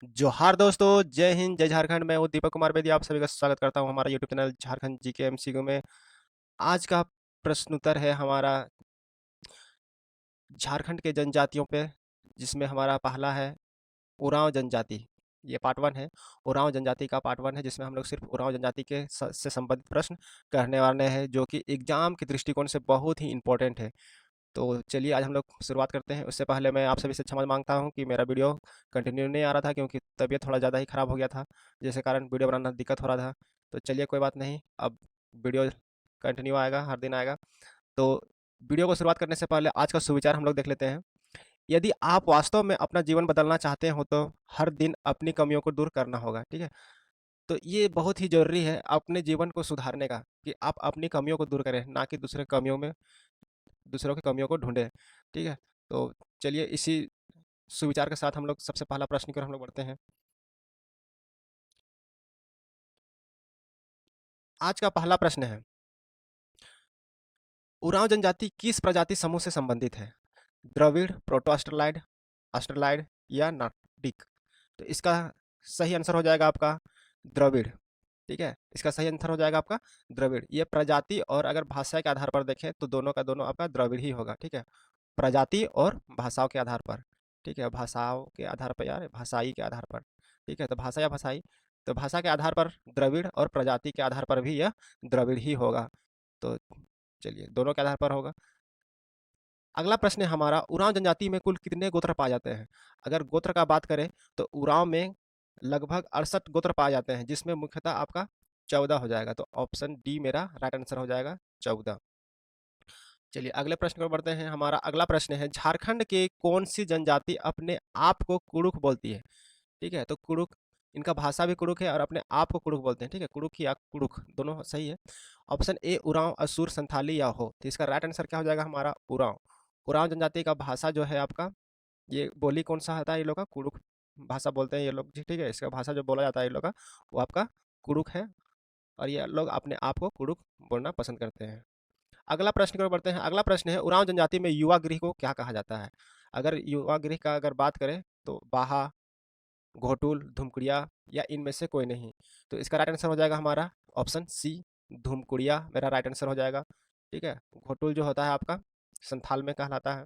जोहार दोस्तों, जय हिंद, जय झारखंड। मैं हूँ दीपक कुमार बेदी, आप सभी का स्वागत करता हूँ हमारा YouTube channel Jharkhand GK MCQ में। आज का प्रश्न उत्तर है हमारा झारखंड के जनजातियों पे, जिसमें हमारा पहला है उरांव जनजाति। ये पार्ट वन है। उरांव जनजाति का पार्ट वन है, जिसमें हम लोग सिर्फ उरांव जनजाति के से संबंधित प्रश्न करने वाले हैं, जो कि एग्जाम के दृष्टिकोण से बहुत ही इंपॉर्टेंट है। तो चलिए आज हम लोग शुरुआत करते हैं। उससे पहले मैं आप सभी से क्षमा मांगता हूँ कि मेरा वीडियो कंटिन्यू नहीं आ रहा था, क्योंकि तबीयत थोड़ा ज़्यादा ही ख़राब हो गया था, जिसके कारण वीडियो बनाना दिक्कत हो रहा था। तो चलिए कोई बात नहीं, अब वीडियो कंटिन्यू आएगा, हर दिन आएगा। तो वीडियो को शुरुआत करने से पहले आज का सुविचार हम लोग देख लेते हैं। यदि आप वास्तव में अपना जीवन बदलना चाहते हो तो हर दिन अपनी कमियों को दूर करना होगा। ठीक है, तो ये बहुत ही ज़रूरी है अपने जीवन को सुधारने का, कि आप अपनी कमियों को दूर करें, ना कि दूसरों की कमियों को ढूंढें। ठीक है, तो चलिए इसी सुविचार के साथ हम लोग सबसे पहला प्रश्न की ओर हम लोग बढ़ते हैं। आज का पहला प्रश्न है, उरांव जनजाति किस प्रजाति समूह से संबंधित है? द्रविड़, प्रोटो ऑस्ट्रलाइड, ऑस्ट्रलाइड या नार्डिक? तो इसका सही आंसर हो जाएगा आपका द्रविड़। ठीक है, इसका सही आंसर हो जाएगा आपका द्रविड़। ये प्रजाति और अगर भाषा के आधार पर देखें तो दोनों का दोनों आपका द्रविड़ ही होगा। ठीक है, प्रजाति और भाषाओं के आधार पर। ठीक है, भाषाओं के आधार पर यार, भाषाई के आधार पर। ठीक है, तो भाषा या भाषाई, तो भाषा के आधार पर द्रविड़ और प्रजाति के आधार पर भी यह द्रविड़ ही होगा। तो चलिए दोनों के आधार पर होगा। अगला प्रश्न है हमारा, उरांव जनजाति में कुल कितने गोत्र पाए जाते हैं? अगर गोत्र का बात करें तो उरांव में लगभग 68 गोत्र पाए जाते हैं, जिसमें मुख्यतः आपका 14 हो जाएगा। तो ऑप्शन डी मेरा राइट आंसर हो जाएगा, 14। चलिए अगले प्रश्न पर बढ़ते हैं। हमारा अगला प्रश्न है, झारखंड के कौन सी जनजाति अपने आप को कुड़ुक बोलती है? ठीक है, तो कुड़ुक, इनका भाषा भी कुड़ुक है और अपने आप को कुड़ुक बोलते हैं। ठीक है, कुड़ुक या कुड़ुक दोनों सही है। ऑप्शन ए उरांव, असुर, संथाली या हो। तो इसका राइट आंसर क्या हो जाएगा हमारा? उरांव। उरांव जनजाति का भाषा जो है आपका, ये बोली कौन सा होता है? ये लोग का कुड़ुक भाषा बोलते हैं ये लोग। ठीक है, इसका भाषा जो बोला जाता है ये लोग का, वो आपका कुड़ुक है, और ये लोग अपने आप को कुड़ुक बोलना पसंद करते हैं। अगला प्रश्न की ओर बढ़ते हैं। अगला प्रश्न है, उरांव जनजाति में युवा गृह को क्या कहा जाता है? अगर युवा गृह का अगर बात करें तो बाहा, घोटुल, धुमकुड़िया या इनमें से कोई नहीं। तो इसका राइट आंसर हो जाएगा हमारा ऑप्शन सी, धुमकुड़िया मेरा राइट आंसर हो जाएगा। ठीक है, घोटुल जो होता है आपका संथाल में कहलाता है।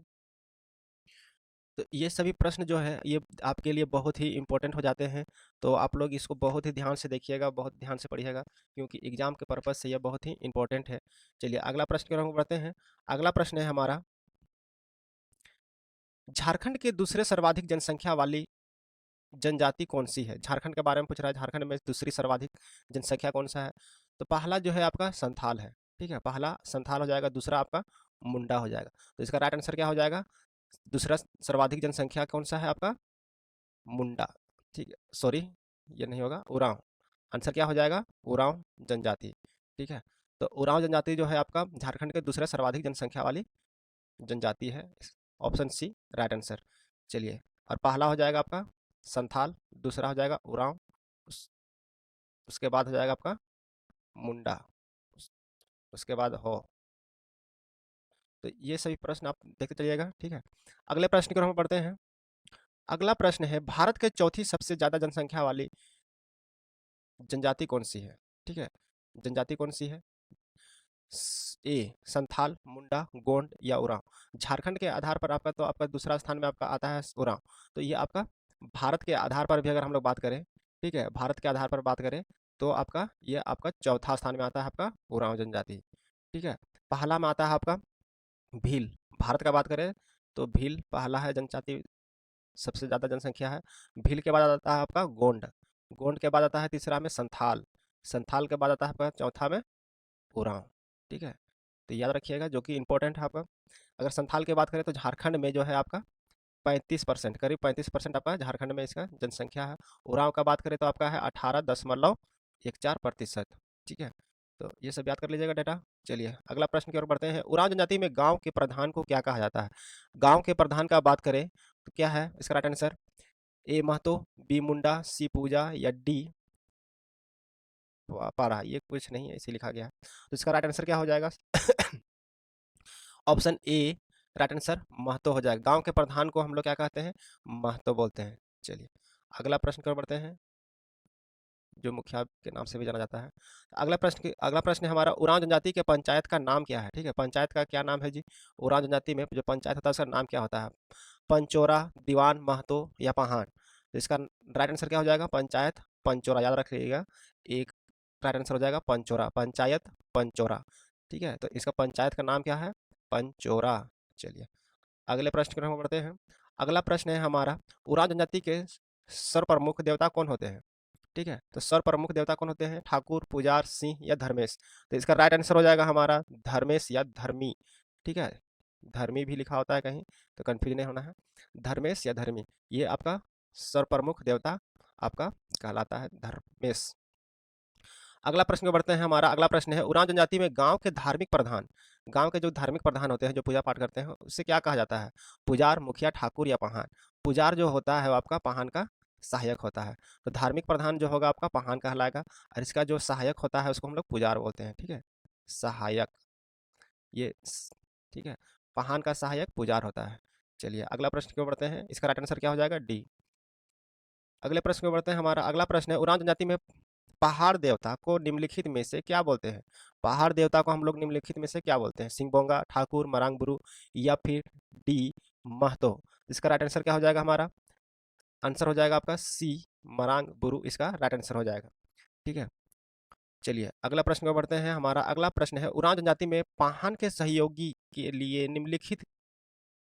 तो ये सभी प्रश्न जो है ये आपके लिए बहुत ही इंपॉर्टेंट हो जाते हैं। तो आप लोग इसको बहुत ही ध्यान से देखिएगा, बहुत ध्यान से पढ़िएगा, क्योंकि एग्जाम के पर्पज से यह बहुत ही इंपॉर्टेंट है। चलिए अगला प्रश्न की ओर हम बढ़ते हैं। अगला प्रश्न है हमारा, झारखंड के दूसरे सर्वाधिक जनसंख्या वाली जनजाति कौन सी है? झारखंड के बारे में पूछ रहा है, झारखंड में दूसरी सर्वाधिक जनसंख्या कौन सा है? तो पहला जो है आपका संथाल है। ठीक है, पहला संथाल हो जाएगा, दूसरा आपका मुंडा हो जाएगा। तो इसका राइट आंसर क्या हो जाएगा? दूसरा सर्वाधिक जनसंख्या कौन सा है आपका? मुंडा। ठीक है, सॉरी, ये नहीं होगा, उरांव। आंसर क्या हो जाएगा? उरांव जनजाति। ठीक है, तो उरांव जनजाति जो है आपका झारखंड के दूसरे सर्वाधिक जनसंख्या वाली जनजाति है। Option C right answer. चलिए, और पहला हो जाएगा आपका संथाल, दूसरा हो जाएगा उरांव, उस, उसके बाद हो जाएगा आपका मुंडा, उसके बाद हो। तो ये सभी प्रश्न आप देखते चलिएगा। ठीक है, अगले प्रश्न की ओर हम बढ़ते हैं। अगला प्रश्न है, भारत के चौथी सबसे ज्यादा जनसंख्या वाली जनजाति कौन सी है? ठीक है, जनजाति कौन सी है? ए संथाल, मुंडा, गोंड या उरांव। झारखंड के आधार पर आपका, तो आपका दूसरा स्थान में आपका आता है उरांव। तो ये आपका भारत के आधार पर भी अगर हम लोग बात करें, ठीक है, भारत के आधार पर बात करें तो आपका ये आपका चौथा स्थान में आता है आपका उरांव जनजाति। ठीक है, पहला में आता है आपका भील। भारत का बात करें तो भील पहला है जनजाति, सबसे ज़्यादा जनसंख्या है। भील के बाद आता है आपका गोंड, गोंड के बाद आता है तीसरा में संथाल, संथाल के बाद आता है आपका चौथा में उरांव। ठीक है, तो याद रखिएगा, जो कि इंपॉर्टेंट है आपका। अगर संथाल की बात करें तो झारखंड में जो है आपका 35%, करीब 35% आपका झारखंड में इसका जनसंख्या है। उरांव का बात करें तो आपका है 18.14%। ठीक है, तो ये सब याद कर लीजिएगा डेटा। चलिए अगला प्रश्न की ओर बढ़ते हैं। उरांव जनजाति में गांव के प्रधान को क्या कहा जाता है? गांव के प्रधान का बात करें तो क्या है इसका राइट आंसर? ए महतो, बी मुंडा, सी पूजा या डी पारा। ये कुछ नहीं है, इसे लिखा गया है। तो इसका राइट आंसर क्या हो जाएगा? Option A right answer Mahato हो जाएगा। गांव के प्रधान को हम लोग क्या कहते हैं? महतो बोलते हैं। चलिए अगला प्रश्न की ओर बढ़ते हैं, जो मुखिया के नाम से भी जाना जाता है। अगला प्रश्न है हमारा, उरांव जनजाति के पंचायत का नाम क्या है? ठीक है, पंचायत का क्या नाम है जी? उरांव जनजाति में जो पंचायत होता है उसका नाम क्या होता है? पंचोरा, दीवान, महतो या पहान? तो इसका राइट आंसर क्या हो जाएगा? पंचायत पंचोरा, याद रखिएगा। एक राइट आंसर हो जाएगा पंचोरा, पंचायत पंचोरा। ठीक है, तो इसका पंचायत का नाम क्या है? पंचोरा। चलिए अगले प्रश्न की ओर हम बढ़ते हैं। अगला प्रश्न है हमारा, उरांव जनजाति के सर्वप्रमुख देवता कौन होते हैं? ठीक है, तो सर्वप्रमुख देवता कौन होते हैं? ठाकुर, पुजार, सिंह या धर्मेश? तो इसका राइट आंसर हो जाएगा हमारा धर्मेश या धर्मी। ठीक है, धर्मी भी लिखा होता है कहीं, तो कंफ्यूज नहीं होना है। धर्मेश या धर्मी, ये आपका सर्वप्रमुख देवता आपका कहलाता है धर्मेश। अगला प्रश्न में बढ़ते हैं। हमारा अगला प्रश्न है, उरांव जनजाति में गांव के धार्मिक प्रधान, गांव के जो धार्मिक प्रधान होते हैं जो पूजा पाठ करते हैं, उससे क्या कहा जाता है? पुजार, मुखिया, ठाकुर या पहान? पुजार जो होता है वो आपका पहान का सहायक होता है। तो धार्मिक प्रधान जो होगा आपका पहान कहलाएगा, और इसका जो सहायक होता है उसको हम लोग पुजार बोलते हैं। ठीक है, सहायक, ये ठीक है, पहान का सहायक पुजार होता है। चलिए अगला प्रश्न क्यों बढ़ते हैं, इसका राइट आंसर क्या हो जाएगा? डी। अगले प्रश्न में बढ़ते हैं। हमारा अगला प्रश्न है, उरांव जनजाति में पहाड़ देवता को निम्नलिखित में से क्या बोलते हैं? पहाड़ देवता को हम लोग निम्नलिखित में से क्या बोलते हैं? सिंगबोंगा, ठाकुर, मरांगबुरु या फिर डी महतो? इसका राइट आंसर क्या हो जाएगा? हमारा आंसर हो जाएगा आपका सी, मरांगबुरु, इसका राइट आंसर हो जाएगा। ठीक है, चलिए अगला प्रश्न में बढ़ते हैं। हमारा अगला प्रश्न है, उरांव जनजाति में पाहन के सहयोगी के लिए निम्नलिखित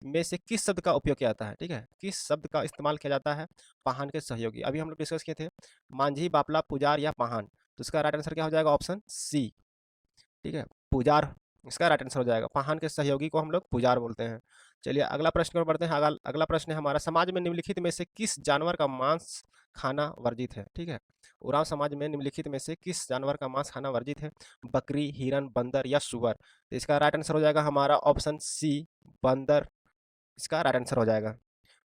में से किस शब्द का उपयोग किया जाता है? ठीक है, किस शब्द का इस्तेमाल किया जाता है पाहन के सहयोगी? अभी हम लोग डिस्कस किए थे मांझी, बापला, पुजार या पाहन। तो इसका राइट आंसर क्या हो जाएगा? Option C. ठीक है, पुजार इसका राइट आंसर हो जाएगा। पाहन के सहयोगी को हम लोग पुजार बोलते हैं। चलिए अगला प्रश्न की ओर बढ़ते हैं। अगला प्रश्न है हमारा, समाज में निम्नलिखित में से किस जानवर का मांस खाना वर्जित है? ठीक है, उरांव समाज में निम्नलिखित में से किस जानवर का मांस खाना वर्जित है? बकरी, हिरन, बंदर या सुअर? तो इसका राइट आंसर हो जाएगा हमारा ऑप्शन सी, बंदर, इसका राइट आंसर हो जाएगा।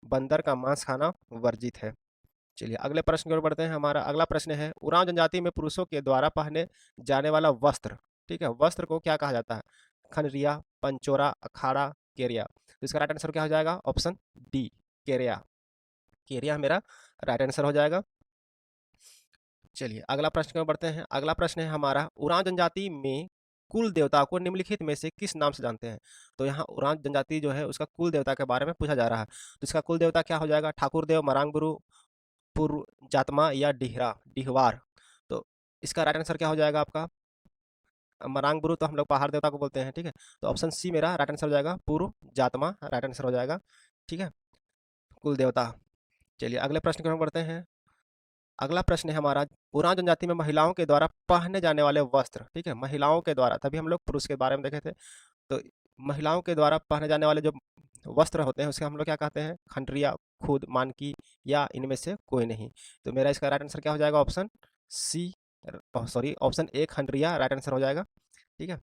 बंदर का मांस खाना वर्जित है। चलिए अगले प्रश्न की ओर बढ़ते हैं। हमारा अगला प्रश्न है, उरांव जनजाति में पुरुषों के द्वारा पहने जाने वाला वस्त्र, ठीक है, वस्त्र को क्या कहा जाता है? खनरिया, पंचोरा, अखाड़ा, केरिया? तो इसका राइट आंसर क्या हो जाएगा? ऑप्शन डी, केरिया। केरिया मेरा राइट आंसर हो जाएगा। चलिए अगला प्रश्न की ओर बढ़ते हैं। अगला प्रश्न है हमारा, उरांव जनजाति में कुल देवता को निम्नलिखित में से किस नाम से जानते हैं? तो यहाँ उरांव जनजाति जो है उसका कुल देवता के बारे में पूछा जा रहा है। तो इसका कुल देवता क्या हो जाएगा? ठाकुर देव, मरांगबुरु, पूर्व जातमा या डिहवार? तो इसका राइट आंसर क्या हो जाएगा आपका? मरांगबुरु तो हम लोग पहाड़ देवता को बोलते हैं। ठीक है, तो ऑप्शन सी मेरा राइट आंसर हो जाएगा, पूर्व जातमा राइट आंसर हो जाएगा। ठीक है, कुल देवता। चलिए अगले प्रश्न की ओर बढ़ते हैं। अगला प्रश्न है हमारा, उरांव जनजाति में महिलाओं के द्वारा पहने जाने वाले वस्त्र, ठीक है, महिलाओं के द्वारा, तभी हम लोग पुरुष के बारे में देखे थे। तो महिलाओं के द्वारा पहने जाने वाले जो वस्त्र होते हैं उसके हम लोग क्या कहते हैं? खंडरिया, खुद, मानकी या इनमें से कोई नहीं? तो मेरा इसका राइट आंसर क्या हो जाएगा? Option C, sorry option A, Khandaria right answer हो जाएगा। ठीक है,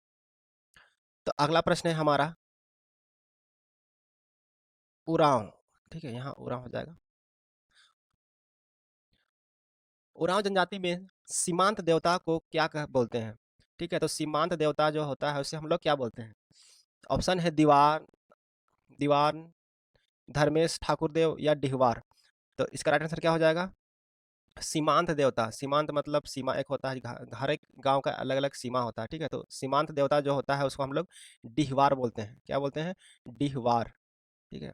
तो अगला प्रश्न है हमारा, उरांव, ठीक है, यहाँ उरांव हो जाएगा। उरांव जनजाति में सीमांत देवता को क्या बोलते हैं? ठीक है, तो सीमांत देवता जो होता है उसे हम लोग क्या बोलते हैं? ऑप्शन है दीवान, दीवान, धर्मेश, ठाकुर देव या डिहवार? तो इसका राइट आंसर क्या हो जाएगा? सीमांत देवता, सीमांत मतलब सीमा एक होता है, हर एक गांव का अलग अलग सीमा होता है। ठीक है, तो सीमांत देवता जो होता है उसको हम लोग डिहवार बोलते हैं। क्या बोलते हैं? डिहवार। ठीक है,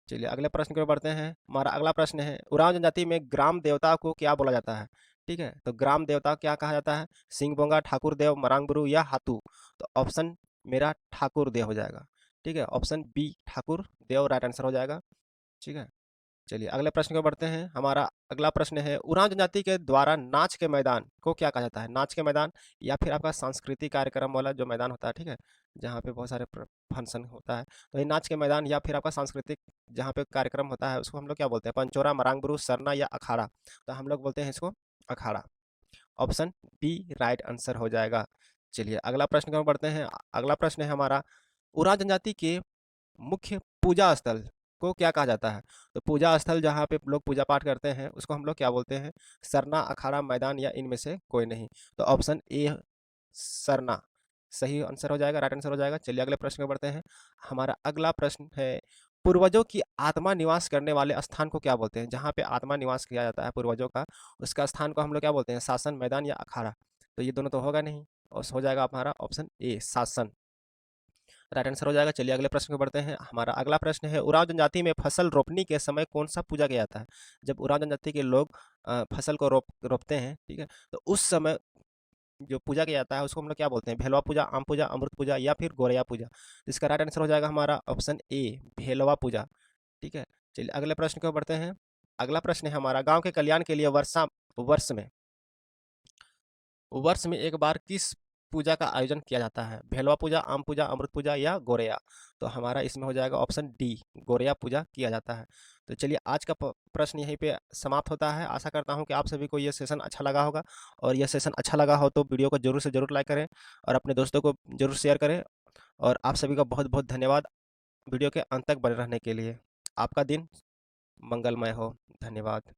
चलिए अगले प्रश्न की ओर बढ़ते हैं। हमारा अगला प्रश्न है, उरांव जनजाति में ग्राम देवता को क्या बोला जाता है? ठीक है, तो ग्राम देवता क्या कहा जाता है? सिंहबोंगा, ठाकुर देव, मरांगबुरु या हातू? तो ऑप्शन मेरा ठाकुर देव हो जाएगा। ठीक है, ऑप्शन बी, ठाकुर देव राइट आंसर हो जाएगा। ठीक है, चलिए अगले प्रश्न को बढ़ते हैं। हमारा अगला प्रश्न है, उरांव जनजाति के द्वारा नाच के मैदान को क्या कहा जाता है? नाच के मैदान या फिर आपका सांस्कृतिक कार्यक्रम वाला जो मैदान होता है, ठीक है, जहाँ पे बहुत सारे फंक्शन होता है, तो ये नाच के मैदान या फिर आपका सांस्कृतिक जहाँ पे कार्यक्रम होता है उसको हम लोग क्या बोलते हैं? पंचोरा, मरांगबुरु, सरना या अखाड़ा? तो हम लोग बोलते हैं इसको अखाड़ा। ऑप्शन बी राइट आंसर हो जाएगा। चलिए अगला प्रश्न की ओर बढ़ते हैं। अगला प्रश्न है हमारा, उरांव जनजाति के मुख्य पूजा स्थल को क्या कहा जाता है? तो पूजा स्थल जहाँ पे लोग पूजा पाठ करते हैं उसको हम लोग क्या बोलते हैं? सरना, अखाड़ा, मैदान या इनमें से कोई नहीं? तो ऑप्शन ए, सरना, सही आंसर हो जाएगा, राइट आंसर हो जाएगा। चलिए अगले प्रश्न में बढ़ते हैं। हमारा अगला प्रश्न है, पूर्वजों की आत्मा निवास करने वाले स्थान को क्या बोलते हैं? जहाँ पे आत्मा निवास किया जाता है पूर्वजों का, उसका स्थान को हम लोग क्या बोलते हैं? शासन, मैदान या अखाड़ा? तो ये दोनों तो होगा नहीं, और हो जाएगा हमारा ऑप्शन ए, शासन। राइट आंसर हो जाएगा। चलिए अगले प्रश्न को बढ़ते हैं। हमारा अगला प्रश्न है, उरांव जनजाति में फसल रोपनी के समय कौन सा पूजा किया जाता है? जब उरांव जनजाति के लोग फसल को रोपते हैं, ठीक है, तो उस समय जो पूजा किया जाता है उसको हम लोग क्या बोलते हैं? भेलवा पूजा, आम पूजा, अमृत पूजा या फिर गोरैया पूजा? तो इसका राइट आंसर हो जाएगा हमारा ऑप्शन ए, भेलवा पूजा। ठीक है, चलिए अगले प्रश्न को बढ़ते हैं। अगला प्रश्न है हमारा, गांव के कल्याण के लिए वर्ष में एक बार किस पूजा का आयोजन किया जाता है? भेलवा पूजा, आम पूजा, अमृत पूजा या गोरैया? तो हमारा इसमें हो जाएगा ऑप्शन डी, गोरैया पूजा किया जाता है। तो चलिए आज का प्रश्न यहीं पे समाप्त होता है। आशा करता हूँ कि आप सभी को ये सेशन अच्छा लगा होगा, और यह सेशन अच्छा लगा हो तो वीडियो को जरूर से जरूर लाइक करें और अपने दोस्तों को जरूर शेयर करें। और आप सभी का बहुत बहुत धन्यवाद वीडियो के अंत तक बने रहने के लिए। आपका दिन मंगलमय हो। धन्यवाद।